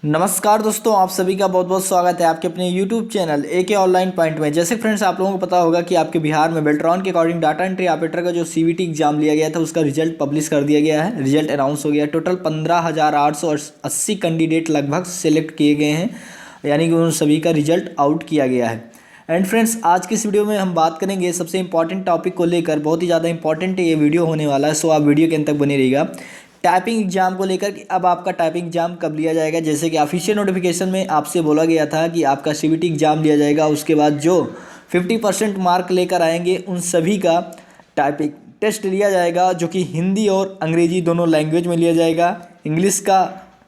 नमस्कार दोस्तों, आप सभी का बहुत बहुत स्वागत है आपके अपने YouTube channel AK online point में। जैसे फ्रेंड्स, आप लोगों को पता होगा कि आपके बिहार में बेल्ट्रॉन के अकॉर्डिंग डाटा एंट्री ऑपरेटर का जो सीवीटी एग्जाम लिया गया था उसका रिजल्ट पब्लिश कर दिया गया है। रिजल्ट अनाउंस हो गया। टोटल 15,880 कैंडिडेट लगभग सेलेक्ट किए गए हैं, यानी कि उन सभी का रिजल्ट आउट किया गया है। एंड फ्रेंड्स, आज की इस वीडियो में हम बात करेंगे सबसे इंपॉर्टेंट टॉपिक को लेकर। बहुत ही ज़्यादा इंपॉर्टेंट ये वीडियो होने वाला है, सो आप वीडियो के अंत तक बने रहिएगा। टाइपिंग एग्जाम को लेकर कि अब आपका टाइपिंग एग्जाम कब लिया जाएगा। जैसे कि ऑफिशियल नोटिफिकेशन में आपसे बोला गया था कि आपका सीवीटी एग्जाम लिया जाएगा, उसके बाद जो 50% मार्क लेकर आएंगे उन सभी का टाइपिंग टेस्ट लिया जाएगा, जो कि हिंदी और अंग्रेजी दोनों लैंग्वेज में लिया जाएगा। इंग्लिश का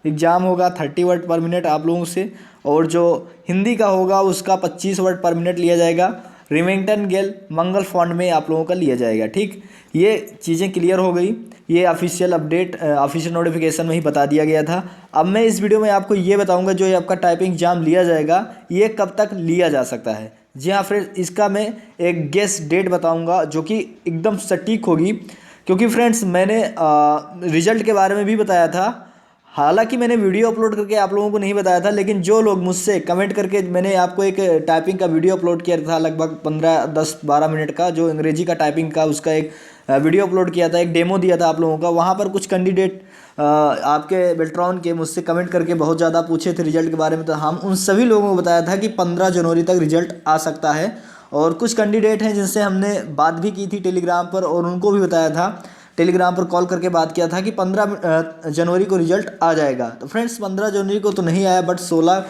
एग्ज़ाम होगा 30 वर्ड पर मिनट आप लोगों से, और जो हिंदी का होगा उसका 25 वर्ड पर मिनट लिया जाएगा। रिमेंगटन गेल मंगल फॉन्ट में आप लोगों का लिया जाएगा। ठीक, ये चीज़ें क्लियर हो गई। ये ऑफिशियल अपडेट ऑफिशियल नोटिफिकेशन में ही बता दिया गया था। अब मैं इस वीडियो में आपको ये बताऊंगा जो ये आपका टाइपिंग एग्जाम लिया जाएगा ये कब तक लिया जा सकता है। जी हाँ फ्रेंड्स, इसका मैं एक गेस डेट बताऊंगा जो कि एकदम सटीक होगी, क्योंकि फ्रेंड्स मैंने रिजल्ट के बारे में भी बताया था। हालांकि मैंने वीडियो अपलोड करके आप लोगों को नहीं बताया था, लेकिन जो लोग मुझसे कमेंट करके, मैंने आपको एक टाइपिंग का वीडियो अपलोड किया था लगभग 15-10-12 मिनट का, जो अंग्रेजी का टाइपिंग का उसका एक वीडियो अपलोड किया था, एक डेमो दिया था आप लोगों का। वहाँ पर कुछ कैंडिडेट आपके बेल्ट्रॉन के मुझसे कमेंट करके बहुत ज़्यादा पूछे थे रिजल्ट के बारे में, तो हम उन सभी लोगों को बताया था कि 15 जनवरी तक रिजल्ट आ सकता है। और कुछ कैंडिडेट हैं जिनसे हमने बात भी की थी टेलीग्राम पर, और उनको भी बताया था, टेलीग्राम पर कॉल करके बात किया था कि 15 जनवरी को रिजल्ट आ जाएगा। तो फ्रेंड्स 15 जनवरी को तो नहीं आया, बट 16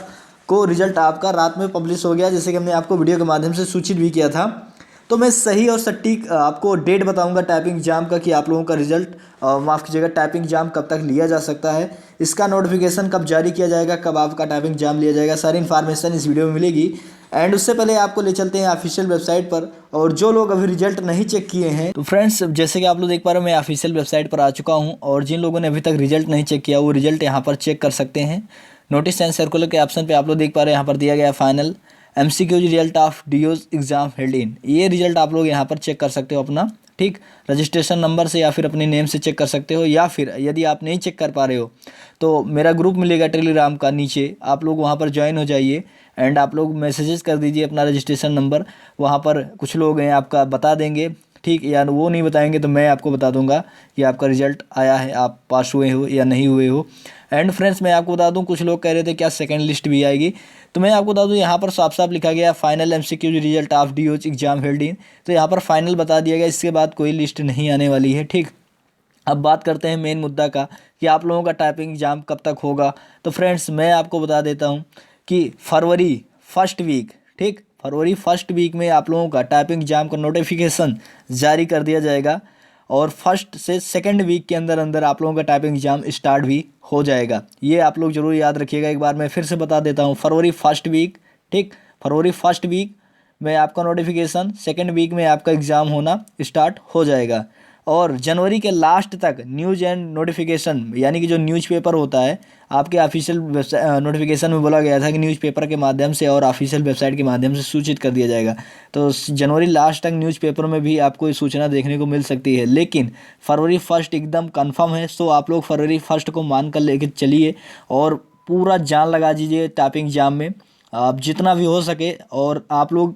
को रिजल्ट आपका रात में पब्लिश हो गया, जैसे कि हमने आपको वीडियो के माध्यम से सूचित भी किया था। तो मैं सही और सटीक आपको डेट बताऊंगा टाइपिंग एग्जाम का कि आप लोगों का रिजल्ट, माफ़ कीजिएगा, टाइपिंग एग्जाम कब तक लिया जा सकता है, इसका नोटिफिकेशन कब जारी किया जाएगा, कब आपका टाइपिंग एग्जाम लिया जाएगा, सारी इन्फॉर्मेशन इस वीडियो में मिलेगी। एंड उससे पहले आपको ले चलते हैं ऑफिशियल वेबसाइट पर। और जो लोग अभी रिजल्ट नहीं चेक किए हैं, तो फ्रेंड्स जैसे कि आप लोग देख पा रहे हो, मैं ऑफिशियल वेबसाइट पर आ चुका हूं, और जिन लोगों ने अभी तक रिजल्ट नहीं चेक किया वो रिजल्ट यहां पर चेक कर सकते हैं। नोटिस एंड सर्कुलर के ऑप्शन पे आप लोग देख पा रहे हैं, यहाँ पर दिया गया final MCQ result of DO's exam held in. ये रिजल्ट आप लोग यहाँ पर चेक कर सकते हो अपना, ठीक, रजिस्ट्रेशन नंबर से या फिर अपने नेम से चेक कर सकते हो, या फिर यदि आप नहीं चेक कर पा रहे हो तो मेरा ग्रुप मिलेगा टेलीग्राम का, नीचे आप लोग वहाँ पर ज्वाइन हो जाइए। एंड आप लोग मैसेजेस कर दीजिए अपना रजिस्ट्रेशन नंबर, वहाँ पर कुछ लोग हैं आपका बता देंगे, ठीक, या वो नहीं बताएंगे तो मैं आपको बता दूंगा कि आपका रिजल्ट आया है, आप पास हुए हो या नहीं हुए हो। एंड फ्रेंड्स मैं आपको बता दूं, कुछ लोग कह रहे थे क्या सेकंड लिस्ट भी आएगी, तो मैं आपको बता दूं यहाँ पर साफ साफ लिखा गया final MCQ result of DO's exam held in, तो यहाँ पर फाइनल बता दिया गया, इसके बाद कोई लिस्ट नहीं आने वाली है। ठीक, अब बात करते हैं मेन मुद्दा का कि आप लोगों का टाइपिंग एग्जाम कब तक होगा। तो फ्रेंड्स मैं आपको बता देता हूँ कि फरवरी फर्स्ट वीक, ठीक, फरवरी फर्स्ट वीक में आप लोगों का टाइपिंग एग्जाम का नोटिफिकेशन जारी कर दिया जाएगा, और फर्स्ट से सेकंड वीक के अंदर अंदर आप लोगों का टाइपिंग एग्जाम स्टार्ट भी हो जाएगा। ये आप लोग जरूर याद रखिएगा। एक बार मैं फिर से बता देता हूँ, फरवरी फर्स्ट वीक, ठीक, फरवरी फर्स्ट वीक में आपका नोटिफिकेशन, सेकंड वीक में आपका एग्ज़ाम होना स्टार्ट हो जाएगा। और जनवरी के लास्ट तक न्यूज़ एंड नोटिफिकेशन, यानी कि जो न्यूज़पेपर होता है, आपके ऑफिशियल नोटिफिकेशन में बोला गया था कि न्यूज़पेपर के माध्यम से और ऑफिशियल वेबसाइट के माध्यम से सूचित कर दिया जाएगा। तो जनवरी लास्ट तक न्यूज़पेपर में भी आपको ये सूचना देखने को मिल सकती है, लेकिन फरवरी फर्स्ट एकदम कन्फर्म है। सो आप लोग फरवरी फर्स्ट को मान कर लेके चलिए और पूरा जान लगा दीजिए टाइपिंग एग्जाम में, आप जितना भी हो सके, और आप लोग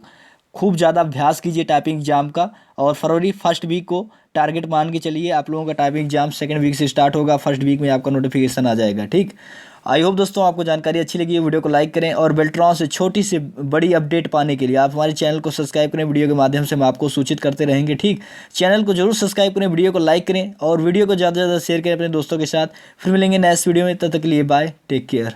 खूब ज़्यादा अभ्यास कीजिए टाइपिंग एग्जाम का। और फरवरी फर्स्ट वीक को टारगेट मान के चलिए, आप लोगों का टाइपिंग एग्जाम सेकंड वीक से स्टार्ट होगा, फर्स्ट वीक में आपका नोटिफिकेशन आ जाएगा। ठीक, आई होप दोस्तों आपको जानकारी अच्छी लगी है, वीडियो को लाइक करें, और बेल्ट्रॉन से छोटी से बड़ी अपडेट पाने के लिए आप हमारे चैनल को सब्सक्राइब करें। वीडियो के माध्यम से हम आपको सूचित करते रहेंगे। ठीक, चैनल को जरूर सब्सक्राइब करें, वीडियो को लाइक करें, और वीडियो को ज़्यादा से ज़्यादा शेयर करें अपने दोस्तों के साथ। फिर मिलेंगे नेक्स्ट वीडियो में, तब तक के लिए बाय, टेक केयर।